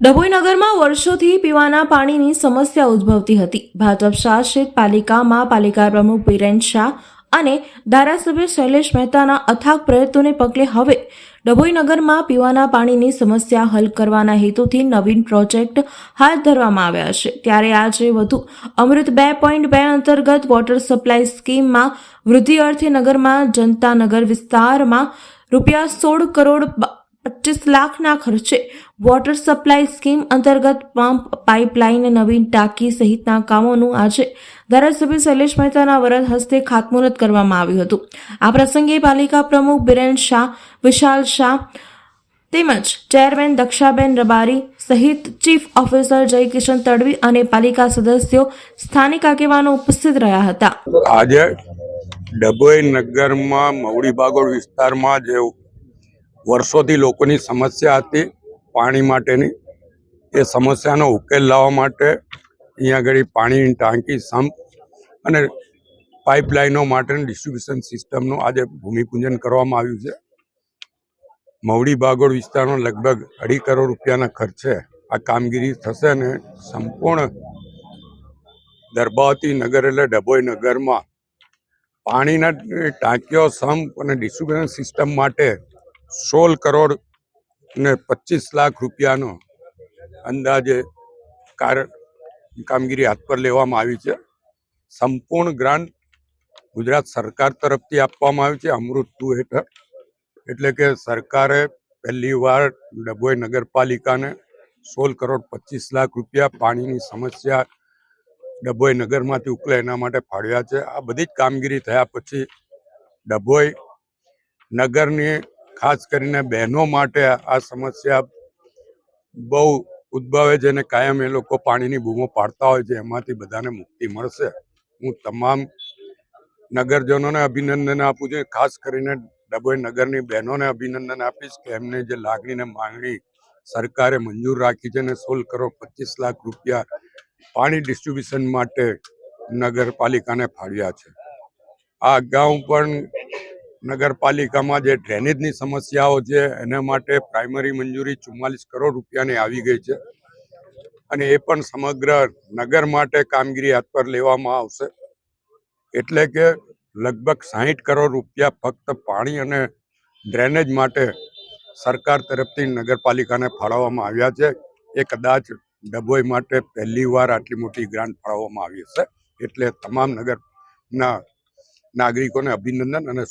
ડભોઈ નગરમાં વર્ષોથી પીવાના પાણીની સમસ્યા ઉદ્ભવતી હતી। ભાજપ શાસિત પાલિકામાં પાલિકા પ્રમુખ બિરેન શાહ અને ધારાસભ્ય શૈલેષ મહેતાના અથાગ પ્રયત્નોને પગલે હવે ડભોઈ નગરમાં પીવાના પાણીની સમસ્યા હલ કરવાના હેતુથી નવીન પ્રોજેક્ટ હાથ ધરવામાં આવ્યા છે। ત્યારે આજે વધુ અમૃત 2.2 અંતર્ગત વોટર સપ્લાય સ્કીમમાં વૃદ્ધિ અર્થે નગરમાં જનતાનગર વિસ્તારમાં ₹16 કરોડ 25 લાખના ખર્ચે વોટર સપ્લાય સ્કીમ અંતર્ગત પંપ, પાઇપલાઇન, નવીન ટાંકી સહિતના કામોનું આજે ધારાસભ્ય શૈલેષ મહેતાના વરદ હસ્તે ખાતમુહૂર્ત કરવામાં આવ્યું હતું। આ પ્રસંગે પાલિકા પ્રમુખ બિરેન શાહ, વિશાલ શાહ તેમજ ચેરમેન દક્ષાબેન રબારી સહિત ચીફ ઓફિસર જયકિશન તડવી અને પાલિકા સદસ્યો, સ્થાનિક આગેવાનો ઉપસ્થિત રહ્યા હતા। આજે ડભોઈ નગરમાં મવડી બાગોળ વિસ્તારમાં જે વર્ષોથી લોકોની સમસ્યા હતી પાણી માટેની, એ સમસ્યાનો ઉકેલ લાવવા માટે અહીંયા આગળ પાણીની ટાંકી, સંપ અને પાઇપલાઇનો માટેની ડિસ્ટ્રીબ્યુશન સિસ્ટમનું આજે ભૂમિપૂજન કરવામાં આવ્યું છે। મવડી બાગોળ વિસ્તારમાં લગભગ ₹2.5 કરોડ ખર્ચે આ કામગીરી થશે અને સંપૂર્ણ દર્ભાવતી નગર એટલે ડભોઈ નગરમાં પાણીના ટાંકીઓ, સંપ અને ડિસ્ટ્રીબ્યુશન સિસ્ટમ માટે 16 કરોડ ને 25 લાખ રૂપિયાનો અંદાજે કામગીરી હાથ પર લેવામાં આવી છે। સંપૂર્ણ ગ્રાન્ટ ગુજરાત સરકાર તરફથી આપવામાં આવી છે અમૃત 2 હેઠળ। એટલે કે સરકારે પહેલીવાર ડભોઈ નગરપાલિકાને 16 કરોડ 25 લાખ રૂપિયા પાણીની સમસ્યા ડભોઈ નગરમાંથી ઉકલે એના માટે ફાળવ્યા છે। આ બધી જ કામગીરી થયા પછી ડભોઈ નગરની ખાસ કરીને બહેનો માટે આ સમસ્યા બહુ ઉદ્ભવે છે અને કાયમ એ લોકો પાણીની બૂમો પાડતા હોય છે, એમાંથી બધાને મુક્તિ મળશે। હું તમામ નગરજનોને અભિનંદન આપું છું, ખાસ કરીને ડભોઈ નગરની બહેનોને અભિનંદન આપીશ કે એમને જે લાગણી ને માંગણી સરકારે મંજૂર રાખી છે અને 16 કરોડ 25 લાખ રૂપિયા પાણી ડિસ્ટ્રીબ્યુશન માટે નગરપાલિકાને ફાળવ્યા છે। આ અગાઉ પણ નગરપાલિકામાં જે ડ્રેનેજની સમસ્યાઓ છે એના માટે પ્રાઇમરી મંજૂરી 44 કરોડ રૂપિયાની આવી ગઈ છે અને એ પણ સમગ્ર નગર માટે કામગીરી હાથ પર લેવામાં આવશે। એટલે કે લગભગ 60 કરોડ રૂપિયા ફક્ત પાણી અને ડ્રેનેજ માટે સરકાર તરફથી નગરપાલિકાને ફાળવવામાં આવ્યા છે। એ કદાચ ડભોઈ માટે પહેલીવાર આટલી મોટી ગ્રાન્ટ ફાળવવામાં આવી હશે। એટલે તમામ નગરના નાગરિકોને અભિનંદન અને